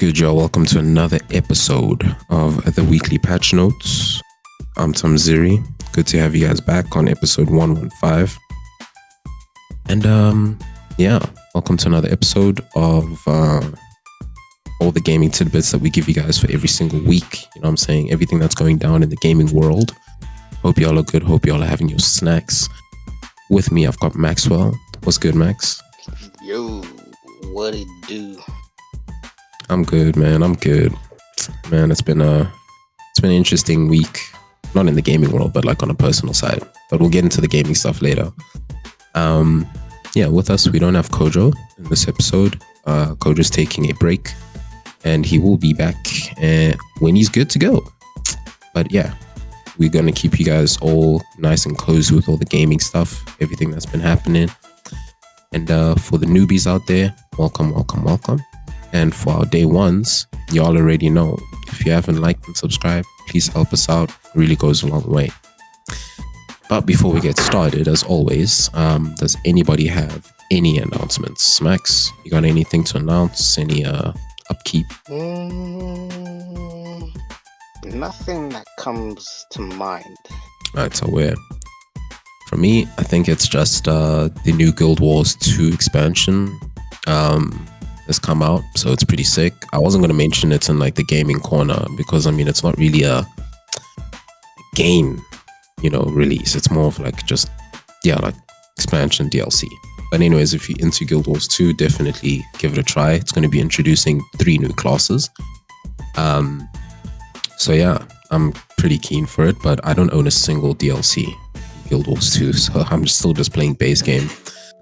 good, y'all? Welcome to another episode of the Weekly Patch Notes. I'm Tom Ziri. Good to have you guys back on episode 115. And welcome to another episode of all the gaming tidbits that we give you guys for every single week. You know what I'm saying? Everything that's going down in the gaming world. Hope y'all are good. Hope y'all are having your snacks. With me, I've got Maxwell. What's good, Max? Yo, what it do? I'm good, man. I'm good. Man, it's been an interesting week. Not in the gaming world, but like on a personal side. But we'll get into the gaming stuff later. With us, we don't have Kojo in this episode. Kojo's taking a break, and he will be back when he's good to go. But yeah, we're going to keep you guys all nice and cozy with all the gaming stuff, everything that's been happening. And for the newbies out there, welcome. And for our day ones, y'all already know, if you haven't liked and subscribed, please help us out. It really goes a long way. But before we get started, as always, does anybody have any announcements? Max, you got anything to announce? Any upkeep? Nothing that comes to mind. Alright, so for me, I think it's just the new Guild Wars 2 expansion has come out, so it's pretty sick. I wasn't going to mention it in like the gaming corner because I mean it's not really a game, release. It's more of like just like expansion DLC. But anyways, if you're into Guild Wars 2, definitely give it a try. It's going to be introducing 3 new classes. So yeah, I'm pretty keen for it, but I don't own a single DLC in Guild Wars 2, so I'm still just playing base game,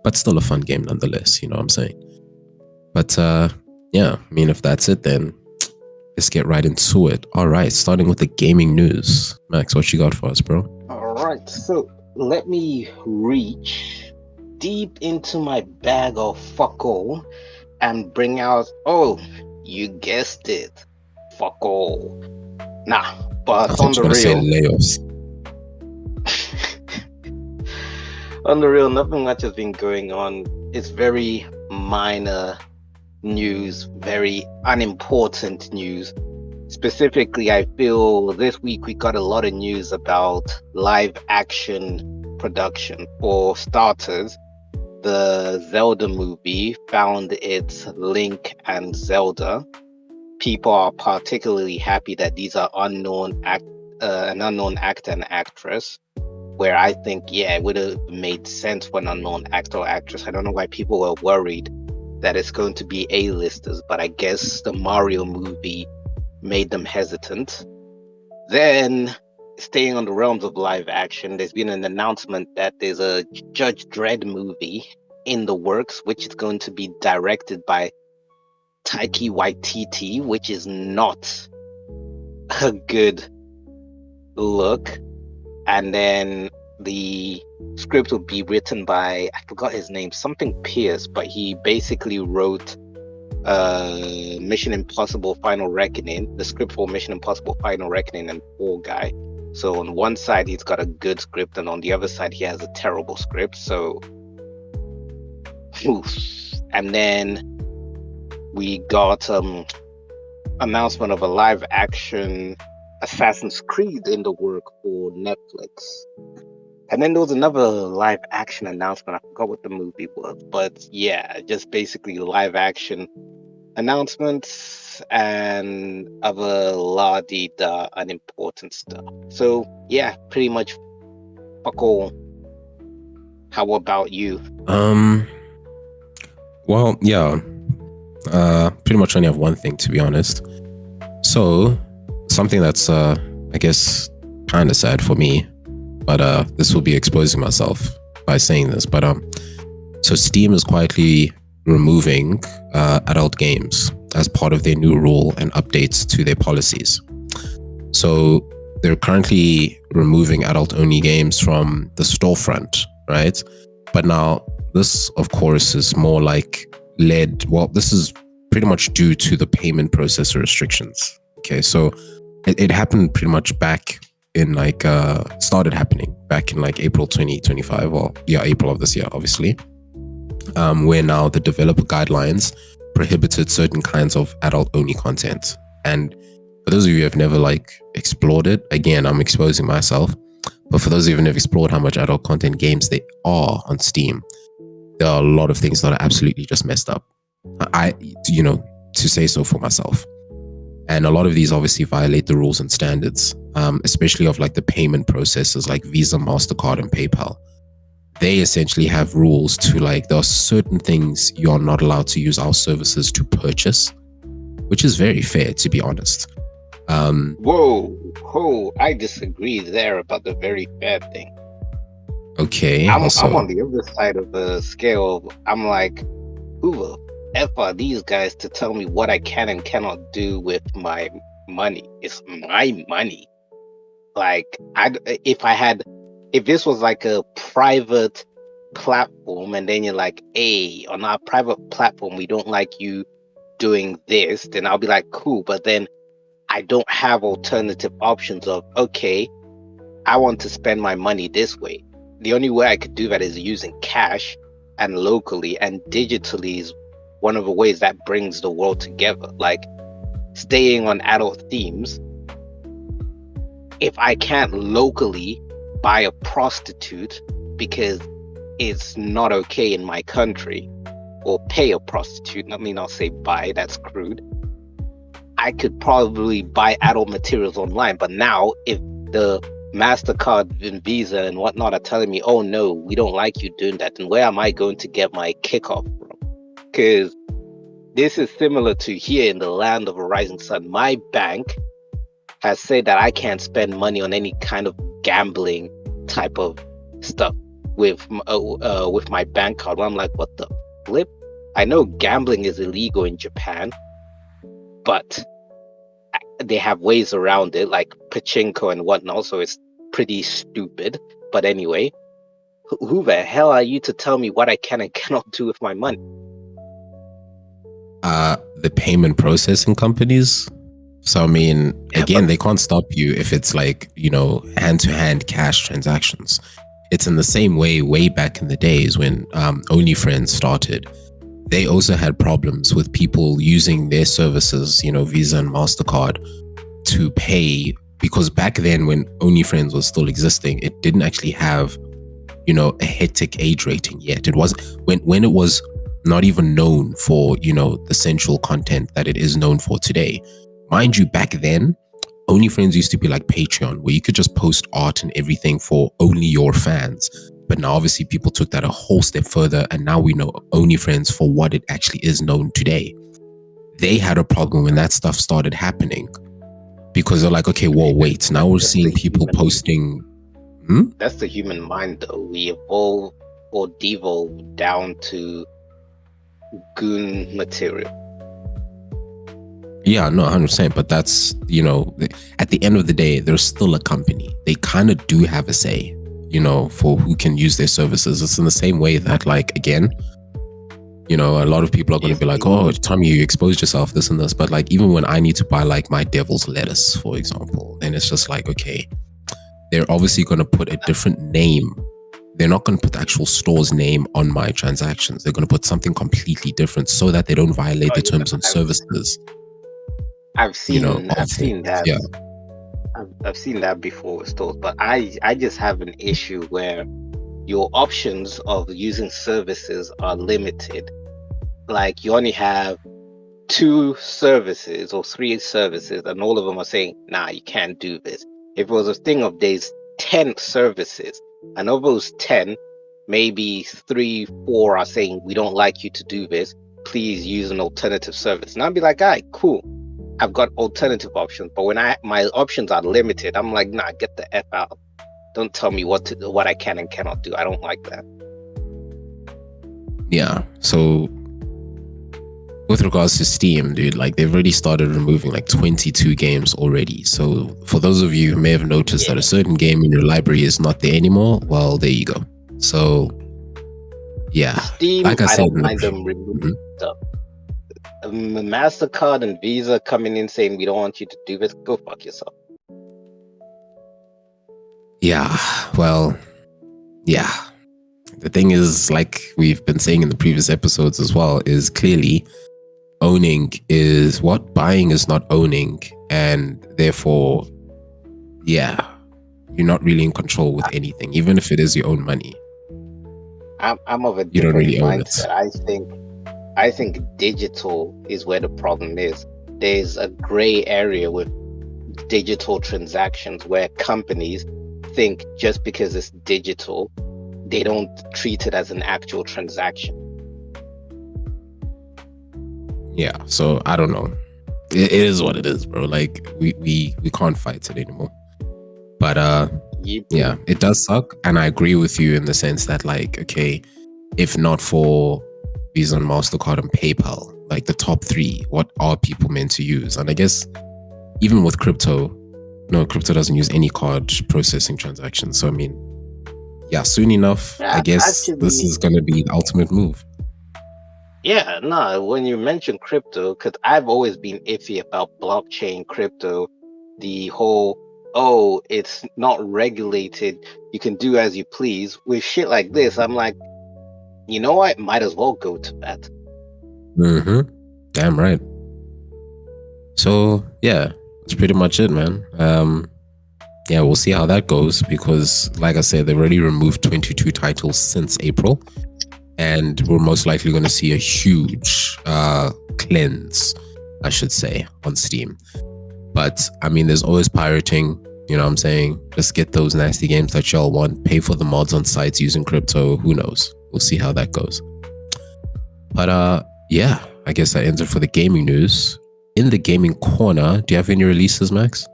but still a fun game nonetheless, you know what I'm saying? But if that's it, then let's get right into it. All right, starting with the gaming news. Max, what you got for us, bro? All right, so let me reach deep into my bag of fuck all and bring out, you guessed it, fuck all. Nah, but on the real, say layoffs. On the real, nothing much has been going on. It's very minor news, very unimportant news. Specifically, I feel this week we got a lot of news about live action production. For starters, the Zelda movie found its Link and Zelda. People are particularly happy that these are an unknown actor and actress, where I think, it would have made sense for an unknown actor or actress. I don't know why people were worried that it's going to be A-listers, but I guess the Mario movie made them hesitant. Then, staying on the realms of live action, there's been an announcement that there's a Judge Dredd movie in the works, which is going to be directed by Taika Waititi, which is not a good look. And then the script will be written by, I forgot his name, something Pierce, but he basically wrote Mission Impossible Final Reckoning, the script for Mission Impossible Final Reckoning and Fall Guy. So on one side he's got a good script, and on the other side he has a terrible script. So, and then we got announcement of a live action Assassin's Creed in the work for Netflix. And then there was another live action announcement. I forgot what the movie was, but just basically live action announcements and other la-di-da unimportant stuff. So pretty much fuck all. How about you? Pretty much only have one thing, to be honest. So something that's I guess kind of sad for me, but this will be exposing myself by saying this, but so Steam is quietly removing adult games as part of their new rule and updates to their policies. So they're currently removing adult only games from the storefront, right? But now this, of course, is more like this is pretty much due to the payment processor restrictions. Okay, so it happened pretty much back in started happening back in April 2025, or April of this year, obviously, where now the developer guidelines prohibited certain kinds of adult-only content. And for those of you who have never like explored it, again, I'm exposing myself. But for those of you who have never explored how much adult content games there are on Steam, there are a lot of things that are absolutely just messed up. To say so for myself. And a lot of these obviously violate the rules and standards, especially of like the payment processes like Visa, MasterCard, and PayPal. They essentially have rules to like, there are certain things you're not allowed to use our services to purchase, which is very fair, to be honest. Whoa, I disagree there about the very fair thing. Okay. I'm on the other side of the scale. I'm like, who the F are these guys to tell me what I can and cannot do with my money? It's my money. Like, if this was like a private platform and then you're like, hey, on our private platform, we don't like you doing this, then I'll be like, cool. But then I don't have alternative options of, okay, I want to spend my money this way. The only way I could do that is using cash and locally, and digitally is one of the ways that brings the world together. Like, staying on adult themes, if I can't locally buy a prostitute because it's not okay in my country, or pay a prostitute, let me not say buy, that's crude, I could probably buy adult materials online. But now, if the MasterCard and Visa and whatnot are telling me, oh no, we don't like you doing that, then where am I going to get my kickoff from? Because this is similar to here in the land of a rising sun. My bank has said that I can't spend money on any kind of gambling type of stuff with my bank card. Well, I'm like, what the flip? I know gambling is illegal in Japan, but they have ways around it, like pachinko and whatnot, so it's pretty stupid. But anyway, who the hell are you to tell me what I can and cannot do with my money? The payment processing companies. So I mean, again, they can't stop you if it's like, hand-to-hand cash transactions. It's in the same way back in the days when OnlyFriends started. They also had problems with people using their services, Visa and MasterCard, to pay, because back then when OnlyFriends was still existing, it didn't actually have, a hectic age rating yet. It was when it was not even known for, the sensual content that it is known for today. Mind you, back then, OnlyFriends used to be like Patreon, where you could just post art and everything for only your fans. But now obviously people took that a whole step further, and now we know OnlyFriends for what it actually is known today. They had a problem when that stuff started happening, because they're like, okay, well, wait, now we're seeing people posting. That's the human mind, though. We evolve or devolve down to goon material. Yeah, no, 100%. But that's, at the end of the day, they're still a company. They kind of do have a say, for who can use their services. It's in the same way that, like, again, a lot of people are going to be like, oh, Tommy, you exposed yourself, this and this. But like, even when I need to buy like my devil's lettuce, for example, then it's just like, okay, they're obviously going to put a different name. They're not going to put the actual store's name on my transactions. They're going to put something completely different so that they don't violate the terms and services. I've seen that. Yeah. I've seen that before with stores, but I just have an issue where your options of using services are limited. Like, you only have 2 services or 3 services, and all of them are saying, nah, you can't do this. If it was a thing of there's 10 services, and of those 10, maybe 3, 4 are saying, we don't like you to do this, please use an alternative service. And I'd be like, all right, cool, I've got alternative options. But when my options are limited, I'm like, nah, get the F out. Don't tell me what I can and cannot do. I don't like that. Yeah. So with regards to Steam, dude, like, they've already started removing like 22 games already. So for those of you who may have noticed that a certain game in your library is not there anymore, well, there you go. So yeah, Steam, like I don't mind them removing stuff. MasterCard and Visa coming in saying, we don't want you to do this, go fuck yourself. Yeah, well, yeah. The thing is, like we've been saying in the previous episodes as well, is clearly owning is what? Buying is not owning, and therefore, yeah, you're not really in control with anything, even if it is your own money. I'm of a You don't different really own it. mindset. I think digital is where the problem is. There's a gray area with digital transactions where companies think just because it's digital, they don't treat it as an actual transaction. Yeah, so I don't know. It is what it is, bro. Like we can't fight it anymore. But yeah, it does suck, and I agree with you in the sense that, like, okay, if not for Visa and MasterCard and PayPal, like the top three, what are people meant to use? And I guess even with crypto, no, crypto doesn't use any card processing transactions. So I mean, yeah, soon enough, Yeah, I guess this actually, is gonna be the ultimate move. yeah, no, when you mention crypto, because I've always been iffy about blockchain crypto, the whole, oh, it's not regulated, you can do as you please. With shit like this, I'm like, you know what? Might as well go to that. Mm-hmm. Damn right. So yeah, that's pretty much it, man. Yeah, we'll see how that goes because, like I said, they've already removed 22 titles since April, and we're most likely going to see a huge cleanse, I should say, on Steam. But I mean, there's always pirating. You know what I'm saying? Just get those nasty games that y'all want. Pay for the mods on sites using crypto. Who knows? We'll see how that goes. But yeah, I guess that ends it for the gaming news. In the gaming corner, do you have any releases, Max?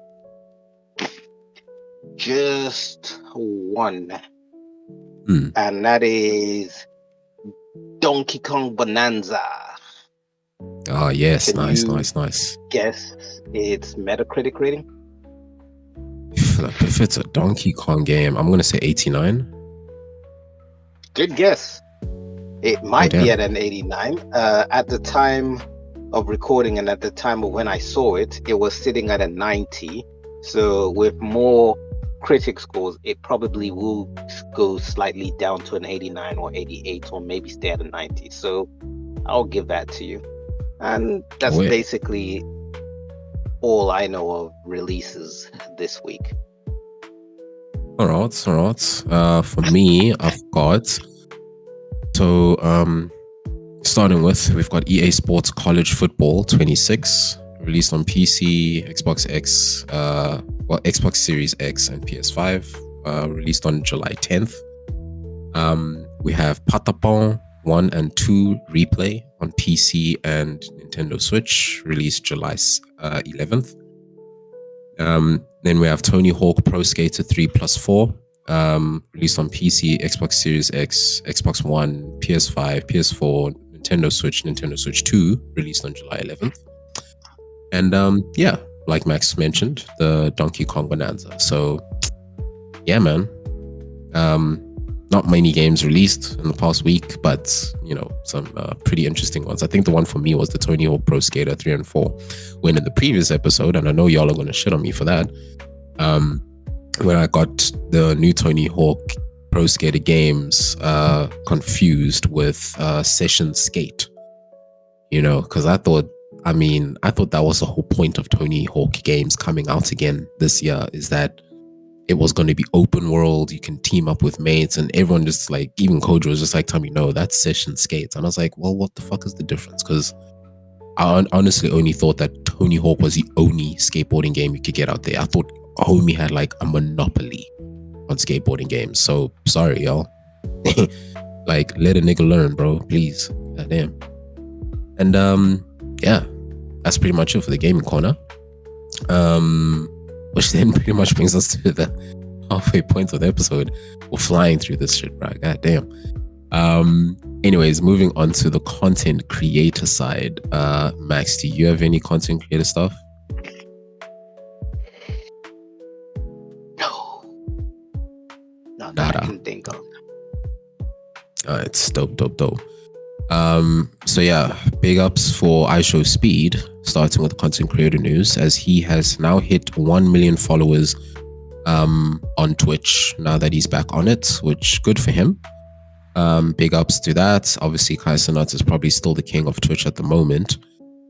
Just one. And that is Donkey Kong Bonanza. Oh, yes. Can Nice. you guess its Metacritic rating? If it's a Donkey Kong game, I'm going to say 89. Good guess. It might be at an 89. At the time of recording and at the time of when I saw it, it was sitting at a 90. So with more critic scores, it probably will go slightly down to an 89 or 88 or maybe stay at a 90. So I'll give that to you. And that's basically all I know of releases this week. All right. For me, I've got, starting with, we've got EA Sports College Football 26, released on PC, Xbox X, Xbox Series X and PS5, released on July 10th. We have Patapon 1 and 2 Replay on PC and Nintendo Switch, released July 11th. Then we have Tony Hawk Pro Skater 3+4, released on PC, Xbox Series X, Xbox One, PS5, PS4, Nintendo Switch 2, released on July 11th. And yeah, like Max mentioned, the Donkey Kong Bonanza. So yeah, man. Not many games released in the past week, but some pretty interesting ones. I think the one for me was the Tony Hawk Pro Skater 3 and 4. When in the previous episode, and I know y'all are going to shit on me for that, when I got the new Tony Hawk Pro Skater games confused with Session Skate, because I thought that was the whole point of Tony Hawk games coming out again this year, is that it was going to be open world. You can team up with mates, and everyone just like, even Kojo was just like, tell me, no, that's Session Skates. And I was like, well, what the fuck is the difference? Because I honestly only thought that Tony Hawk was the only skateboarding game you could get out there. I thought homie had like a monopoly on skateboarding games. So sorry, y'all. Like, let a nigga learn, bro, please. Goddamn. And yeah, that's pretty much it for the gaming corner. Which then pretty much brings us to the halfway point of the episode. We're flying through this shit, bro. God damn. Anyways, moving on to the content creator side. Max, do you have any content creator stuff? No. Not that I can think of. It's dope. So yeah, big ups for iShowSpeed, starting with content creator news, as he has now hit 1 million followers on Twitch now that he's back on it, which good for him. Big ups to that. Obviously, Cenat is probably still the king of Twitch at the moment.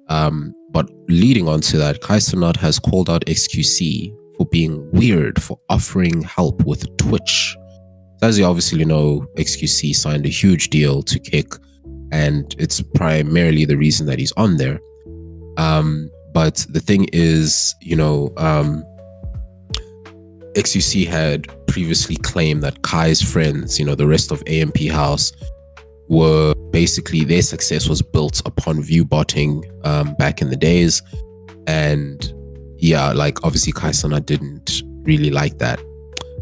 But leading on to that, Cenat has called out xQc for being weird for offering help with Twitch. As you obviously know, xQc signed a huge deal to Kick, and it's primarily the reason that he's on there. But the thing is, xQc had previously claimed that Kai's friends, the rest of AMP House, were basically, their success was built upon view botting back in the days. And yeah, like obviously Cenat didn't really like that.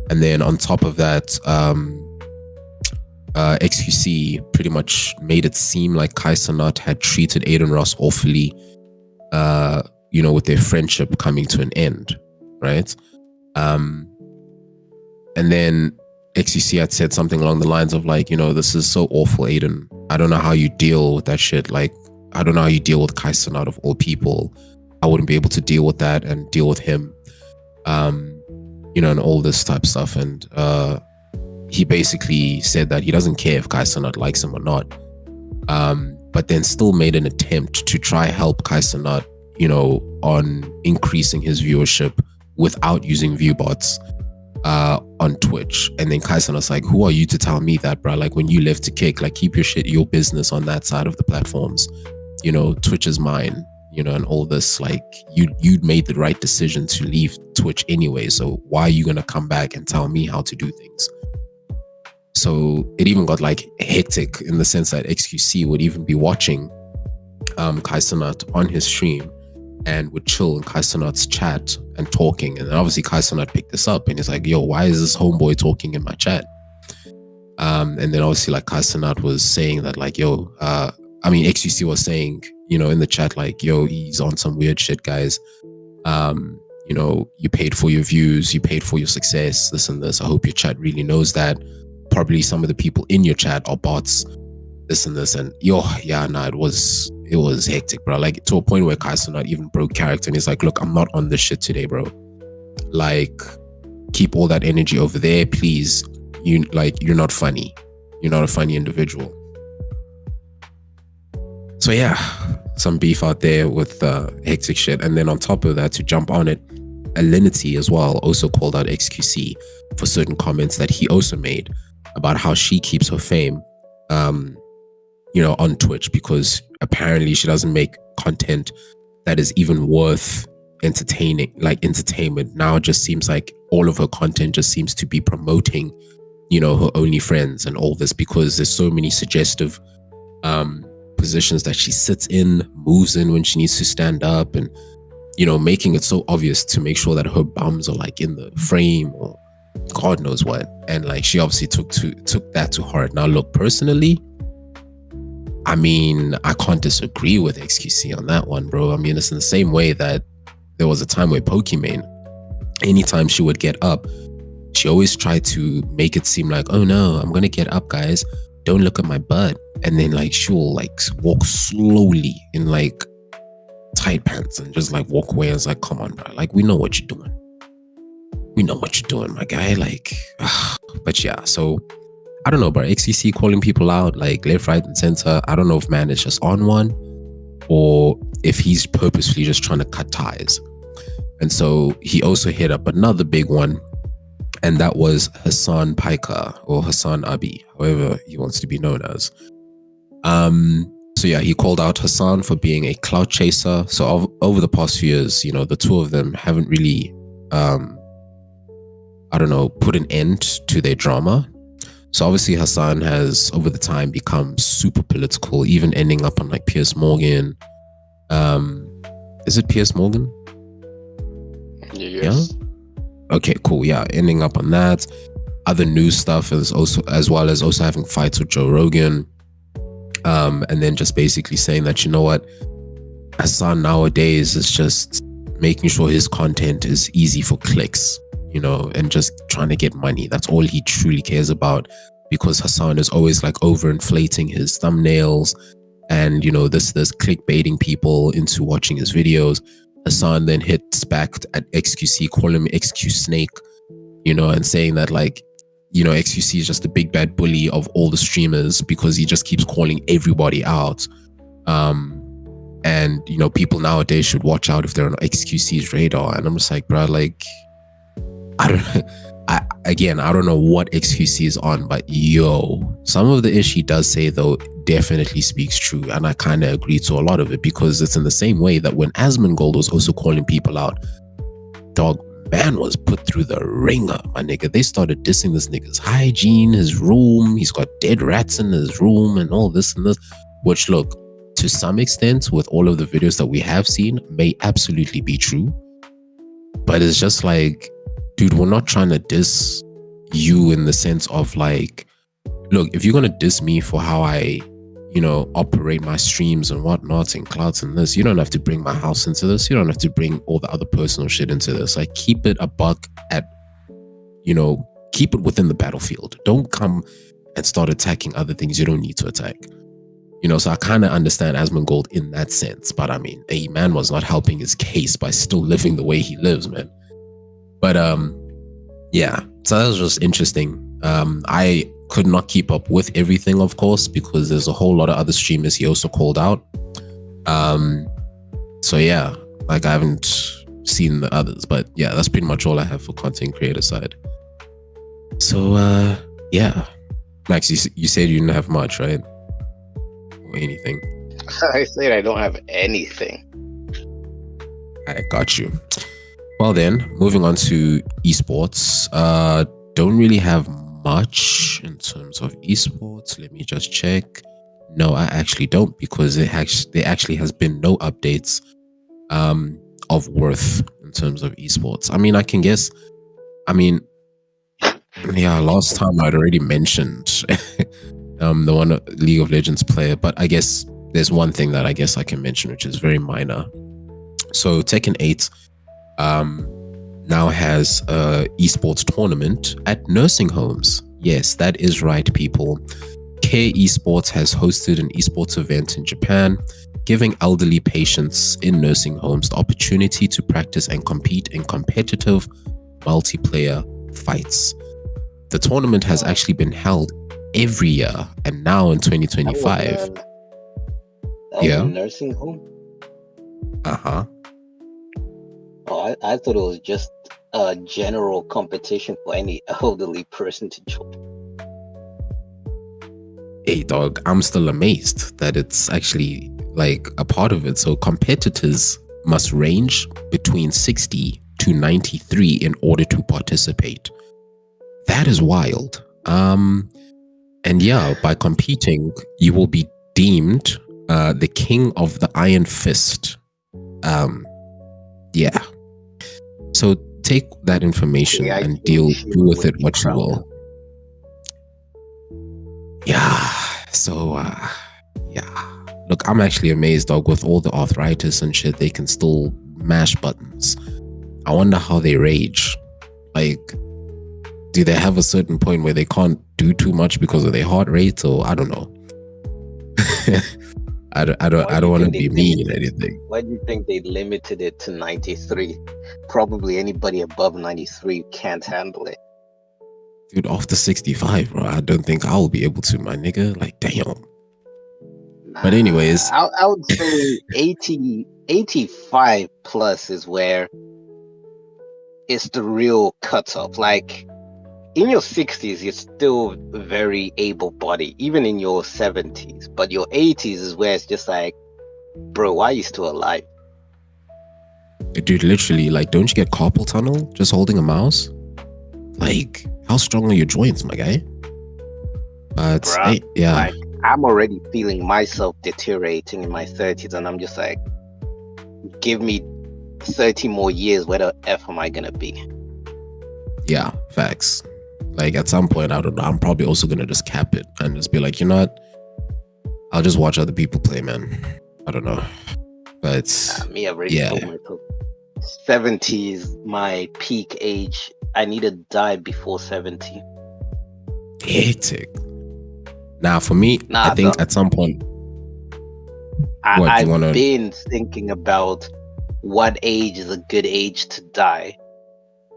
And then on top of that, xQc pretty much made it seem like Cenat had treated Adin Ross awfully, with their friendship coming to an end, right? And then xQc had said something along the lines of like, this is so awful, Adin. I don't know how you deal with that shit. Like, I don't know how you deal with Cenat of all people. I wouldn't be able to deal with that and deal with him, and all this type of stuff. And he basically said that he doesn't care if Cenat likes him or not, but then still made an attempt to try help Cenat, on increasing his viewership without using view bots on Twitch. And then Cenat's like, who are you to tell me that, bro? Like, when you left to Kick, like, keep your shit, your business on that side of the platforms. Twitch is mine, and all this. Like, you'd made the right decision to leave Twitch anyway, so why are you gonna come back and tell me how to do things? So it even got like hectic in the sense that xQc would even be watching Cenat on his stream and would chill in Cenat's chat and talking. And then obviously Cenat picked this up and he's like, yo, why is this homeboy talking in my chat? And then obviously like Cenat was saying that like, yo, xQc was saying, in the chat, like, yo, he's on some weird shit, guys. You paid for your views, you paid for your success, this and this. I hope your chat really knows that. Probably some of the people in your chat are bots, this and this. And it was hectic, bro. Like, to a point where Cenat even broke character and he's like, look, I'm not on this shit today, bro. Like, keep all that energy over there, please. You're not funny. You're not a funny individual. So yeah, some beef out there with hectic shit. And then on top of that, to jump on it, Alinity as well also called out xQc for certain comments that he also made about how she keeps her fame, on Twitch, because apparently she doesn't make content that is even worth entertainment. Now it just seems like all of her content just seems to be promoting, her OnlyFriends and all this, because there's so many suggestive positions that she sits in, moves in when she needs to stand up, and making it so obvious to make sure that her bums are like in the frame or God knows what. And like, she obviously took that to heart. Now look, personally, I can't disagree with xQc on that one, bro. It's in the same way that there was a time where Pokimane, anytime she would get up, she always tried to make it seem like, oh no, I'm gonna get up, guys, don't look at my butt. And then like, she'll like walk slowly in like tight pants and just like walk away. I was like, come on, bro, like, we know what you're doing. We know what you're doing, my guy. Like, but yeah, so I don't know, bro. xQc calling people out like left, right, and center. I don't know if man is just on one or if he's purposefully just trying to cut ties. And so he also hit up another big one, and that was Hassan Paika, or Hassan Abi, however he wants to be known as. So yeah, he called out Hassan for being a clout chaser. So over the past few years, the two of them haven't really, put an end to their drama. So obviously Hassan has over the time become super political, even ending up on like Piers Morgan. Is it Piers Morgan? Yes. Yeah? Okay, cool. Yeah, ending up on that. Other news stuff as well as also having fights with Joe Rogan. And then just basically saying that, you know what, Hassan nowadays is just making sure his content is easy for clicks, and just trying to get money. That's all he truly cares about, because Hassan is always like overinflating his thumbnails and, this clickbaiting people into watching his videos. Hassan then hits back at xQc, calling him XQ Snake, and saying that like, xQc is just the big bad bully of all the streamers because he just keeps calling everybody out. And people nowadays should watch out if they're on xQc's radar. And I'm just like, bro, like, I don't I don't know what xQc is on, but some of the ish he does say though definitely speaks true, and I kind of agree to a lot of it, because it's in the same way that when Asmongold was also calling people out, dog, man was put through the ringer, my nigga. They started dissing this nigga's hygiene, his room, he's got dead rats in his room and all this and this, which, look, to some extent, with all of the videos that we have seen, may absolutely be true. But it's just like, dude, we're not trying to diss you in the sense of like, look, if you're going to diss me for how I, operate my streams and whatnot and clouds and this, you don't have to bring my house into this. You don't have to bring all the other personal shit into this. Like, keep it a buck at, keep it within the battlefield. Don't come and start attacking other things you don't need to attack. So I kind of understand Asmongold in that sense. But I mean, a man was not helping his case by still living the way he lives, man. But yeah, so that was just interesting. I could not keep up with everything, of course, because there's a whole lot of other streamers he also called out. So yeah, like, I haven't seen the others, but yeah, that's pretty much all I have for content creator side. So yeah, Max, you said you didn't have much, right? Or anything? I said I don't have anything. I got you. Well then, moving on to esports. Don't really have much in terms of esports. Let me just check. No, I actually don't, because there actually has been no updates of worth in terms of esports. I mean, I can guess. I mean, yeah, last time I'd already mentioned the one League of Legends player, but I guess there's one thing that I guess I can mention, which is very minor. So Tekken 8 now has a esports tournament at nursing homes. Yes, that is right, people. Care Esports has hosted an esports event in Japan, giving elderly patients in nursing homes the opportunity to practice and compete in competitive multiplayer fights. The tournament has actually been held every year, and now in 2025. Yeah. A nursing home? Uh-huh. Oh, I thought it was just a general competition for any elderly person to join. Hey, dog, I'm still amazed that it's actually like a part of it. So competitors must range between 60 to 93 in order to participate. That is wild. And yeah, by competing, you will be deemed the king of the Iron Fist. Yeah. So take that information and do with it what you will. Yeah. So yeah. Look, I'm actually amazed, dog, with all the arthritis and shit, they can still mash buttons. I wonder how they rage. Like, do they have a certain point where they can't do too much because of their heart rate, or I don't know. I don't want to be mean or anything. Why do you think they limited it to 93? Probably anybody above 93 can't handle it. Dude, after 65, bro, I don't think I'll be able to, my nigga. Like, damn. But anyways, I would say 85 plus is where it's the real cutoff. Like, in your 60s, you're still very able-bodied, even in your 70s. But your 80s is where it's just like, bro, why are you still alive? Dude, literally, like, don't you get carpal tunnel just holding a mouse? Like, how strong are your joints, my guy? But bruh, yeah, like, I'm already feeling myself deteriorating in my 30s, and I'm just like, give me 30 more years. Where the F am I gonna be? Yeah, facts. Like, at some point, I don't know, I'm probably also gonna just cap it and just be like, you know what? I'll just watch other people play, man. I don't know. But me, I've already told myself 70 is my peak age. I need to die before 70. Hectic. Now, for me, I think at some point, I've been thinking about what age is a good age to die.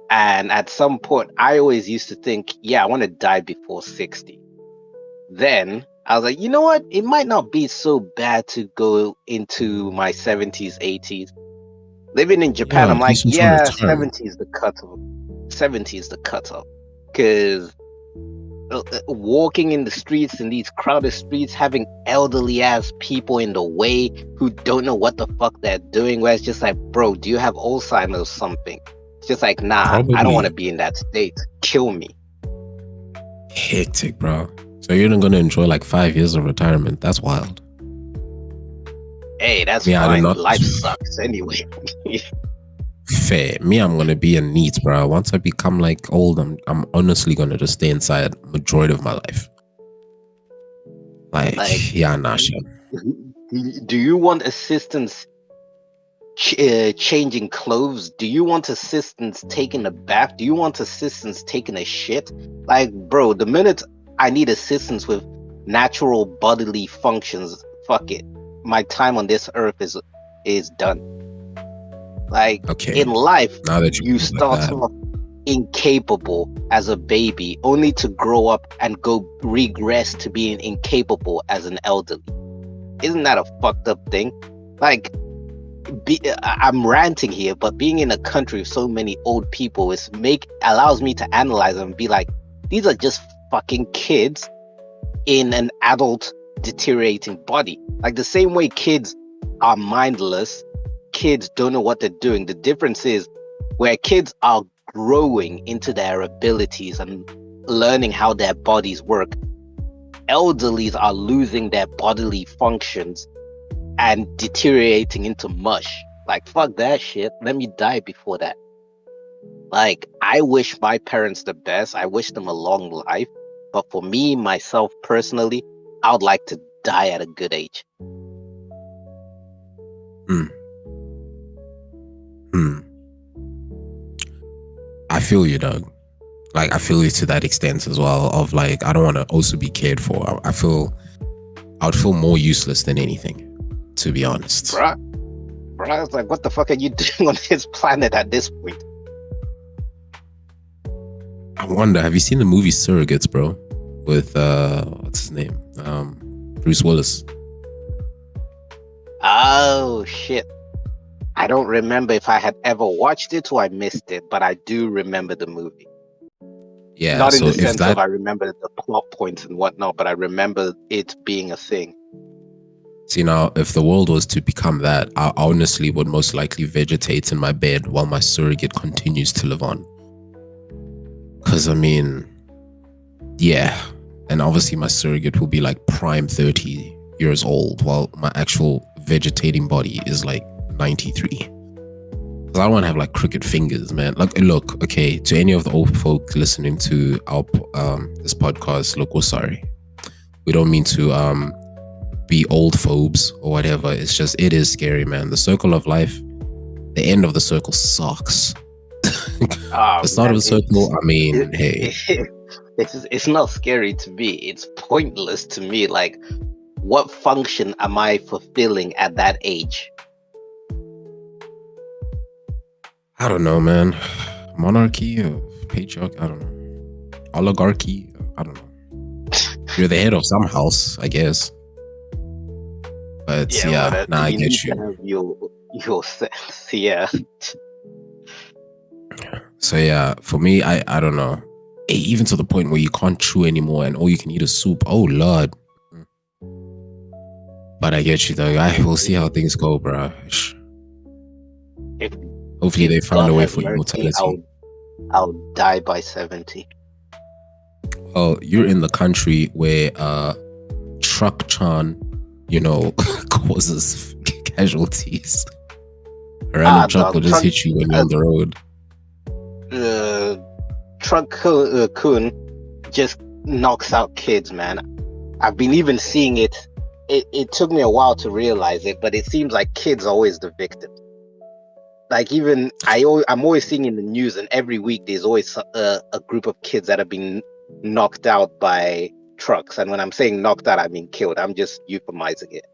And at some point, I always used to think, yeah, I want to die before 60. Then I was like, you know what? It might not be so bad to go into my 70s, 80s. Living in Japan, Yeah, I'm like, he's just trying to yeah, turn. 70 is the cutoff. 70 is the cutoff. Because walking in the streets, in these crowded streets, having elderly ass people in the way who don't know what the fuck they're doing, where it's just like, bro, do you have Alzheimer's or something? It's just like, nah, I don't want to Probably be in that state. Kill me. hectic, bro. So you're not gonna enjoy like 5 years of retirement? That's wild. Hey, that's Me, I did fine. not. Life sucks anyway. Fair. Me, I'm gonna be a neat, bro. Once I become like old, I'm honestly gonna just stay inside majority of my life. Like, Like, yeah, nah, shit. do you want assistance changing clothes? Do you want assistance taking a bath? Do you want assistance taking a shit? Like, bro, the minute I need assistance with natural bodily functions, fuck it. My time on this earth is done. Like Okay, in life, now that you you put it like start that, off incapable as a baby, only to grow up and go regress to being incapable as an elderly. Isn't that a fucked up thing? Like, I'm ranting here, but being in a country with so many old people allows me to analyze them and be like, these are just fucking kids in an adult deteriorating body. Like the same way kids are mindless, kids don't know what they're doing. The difference is where kids are growing into their abilities and learning how their bodies work, elderlies are losing their bodily functions and deteriorating into mush. Like, fuck that shit. Let me die before that. Like, I wish my parents the best. I wish them a long life. But for me, myself personally, I would like to die at a good age. hmm, hmm. I feel you, Doug. Like, I feel you to that extent as well. Of like, I don't want to also be cared for. I feel I would feel more useless than anything, to be honest. Bruh, I was like, what the fuck are you doing on this planet at this point? I wonder, have you seen the movie Surrogates, bro? With what's his name? Bruce Willis. Oh, shit. I don't remember if I had ever watched it or I missed it, but I do remember the movie. Yeah, Not in so the if sense of that I remember the plot points and whatnot, but I remember it being a thing. see now, if the world was to become that, I honestly would most likely vegetate in my bed while my surrogate continues to live on. Cause I mean, yeah. And obviously my surrogate will be like prime 30 years old while my actual vegetating body is like 93. I don't want to have like crooked fingers, man. Like, look, okay, to any of the old folk listening to our this podcast, look, we're sorry. We don't mean to be old phobes or whatever. It's just it is scary, man. The circle of life, the end of the circle sucks. Oh The start of man, the circle, I mean, hey, it's not scary to me. It's pointless to me. Like, what function am I fulfilling at that age? I don't know, man. Monarchy or patriarch, I don't know. Oligarchy, I don't know. You're the head of some house, I guess. But Yeah, yeah, but nah, I you get need to you. have your sense. Yeah. So yeah, for me, I don't know. Even to the point where you can't chew anymore and all you can eat is soup. Oh Lord. But I get you though. I will see how things go, bro. If Hopefully if they find God a way has for mercy, immortality. I'll die by 70. Well, you're in the country where truck chan, you know, causes casualties. A random truck will Dog, just hit you when you're on the road. uh, truck coon just knocks out kids, man. I've been even seeing it. It took me a while to realize it, but it seems like kids are always the victim. Like even I'm always seeing in the news, and every week there's always a group of kids that have been knocked out by trucks. And when I'm saying knocked out, I mean killed. I'm just euphemizing it.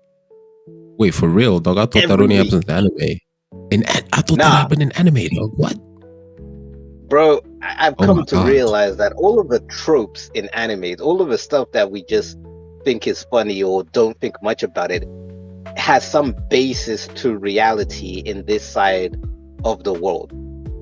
Wait, for real, dog? I thought that Every only week. happens in anime. I thought that Nah, happened in anime, dog. What? bro, I've Oh my come to god. realize that all of the tropes in animes, all of the stuff that we just think is funny or don't think much about it has some basis to reality in this side of the world,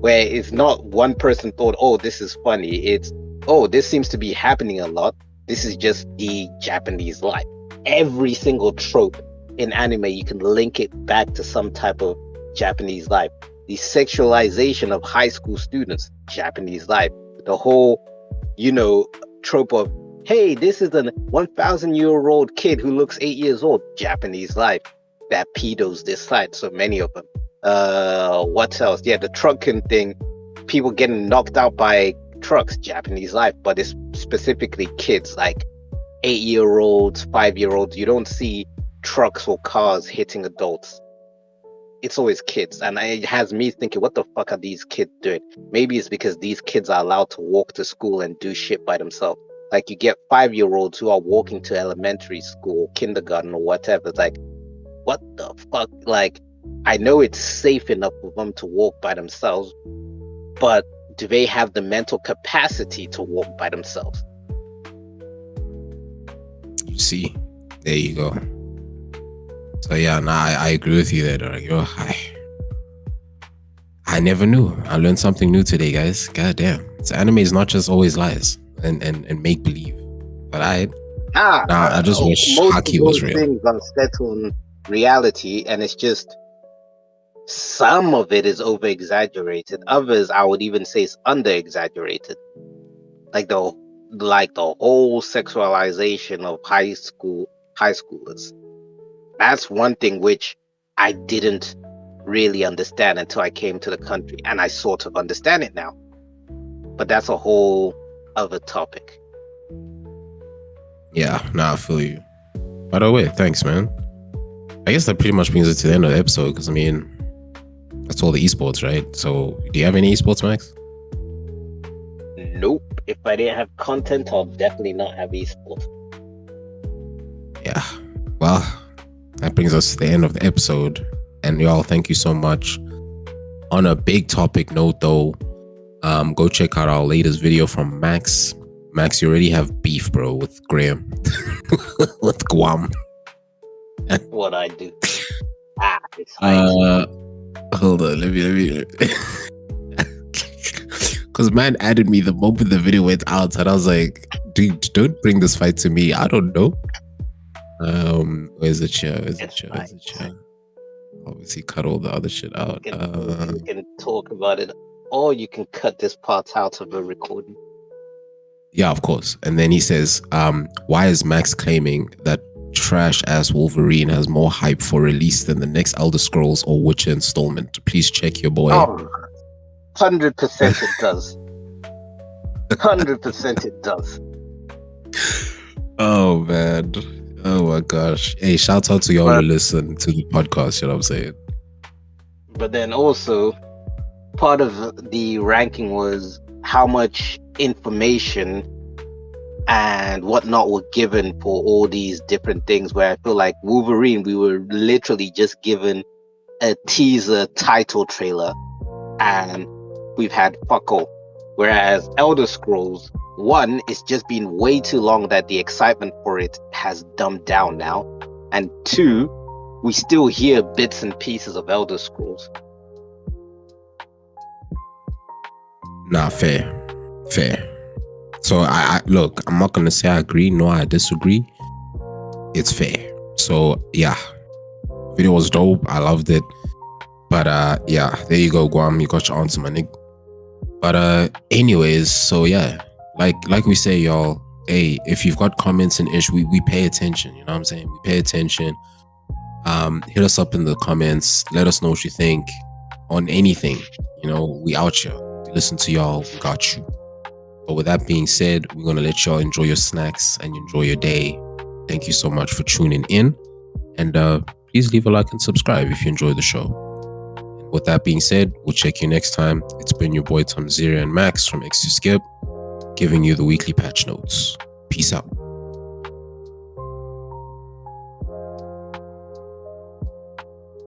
where it's not one person thought, oh, this is funny. It's, oh, this seems to be happening a lot. This is just the Japanese life. Every single trope in anime, you can link it back to some type of Japanese life. The sexualization of high school students, Japanese life. The whole, trope of, hey, this is a 1,000-year-old kid who looks 8 years old, Japanese life. That pedos this side, so many of them. What else? Yeah, the trucking thing, people getting knocked out by trucks, Japanese life, but it's specifically kids, like 8-year-olds, 5-year-olds. You don't see trucks or cars hitting adults. It's always kids, and it has me thinking, what the fuck are these kids doing? Maybe it's because these kids are allowed to walk to school and do shit by themselves. Like, you get 5-year-olds who are walking to elementary school, kindergarten, or whatever. It's like, what the fuck? Like, I know it's safe enough for them to walk by themselves, but do they have the mental capacity to walk by themselves? You see, there you go. So yeah, I agree with you there, dog. I never knew. I learned something new today, guys. God damn. So anime is not just always lies and make believe. But I just wish Haki was real. Things are set on reality, and it's just some of it is over exaggerated. Others, I would even say, is under exaggerated. Like the whole sexualization of high schoolers. That's one thing which I didn't really understand until I came to the country, and I sort of understand it now. But that's a whole other topic. Yeah, I feel you. By the way, thanks, man. I guess that pretty much brings us to the end of the episode, because I mean, that's all the esports, right? So, do you have any esports, Max? Nope. If I didn't have content, I'll definitely not have esports. Yeah. Well, that brings us to the end of the episode. And y'all, thank you so much. On a big topic note, though, go check out our latest video from Max. Max, you already have beef, bro, with Graham. With Guam. What I do. It's hold on, let me. Because man added me the moment the video went out, and I was like, dude, don't bring this fight to me. I don't know. Where's the chair? Obviously, cut all the other shit out. You can talk about it, or you can cut this part out of the recording. Yeah, of course. And then he says, why is Max claiming that trash ass Wolverine has more hype for release than the next Elder Scrolls or Witcher installment? Please check your boy. 100% it does. 100% it does. Oh man. Oh my gosh. Hey, shout out to y'all who listen to the podcast, you know what I'm saying? But then also, part of the ranking was how much information and whatnot were given for all these different things, where I feel like Wolverine, we were literally just given a teaser title trailer and we've had fuck all. Whereas Elder Scrolls, one, it's just been way too long that the excitement for it has dumbed down now. And two, we still hear bits and pieces of Elder Scrolls. Nah, fair. So I look, I'm not gonna say I agree, no, I disagree. It's fair. So yeah, video was dope. I loved it. But yeah, there you go, Guam. You got your answer, my nigga. But anyways, so yeah, like we say, y'all. Hey, if you've got comments and issues, we pay attention. You know what I'm saying? We pay attention. Hit us up in the comments. Let us know what you think on anything. You know, we out here. Listen to y'all. We got you. But with that being said, we're gonna let y'all enjoy your snacks and enjoy your day. Thank you so much for tuning in, and please leave a like and subscribe if you enjoyed the show. And with that being said, we'll check you next time. It's been your boy Tom Zira and Max from xQc, giving you the weekly patch notes. Peace out.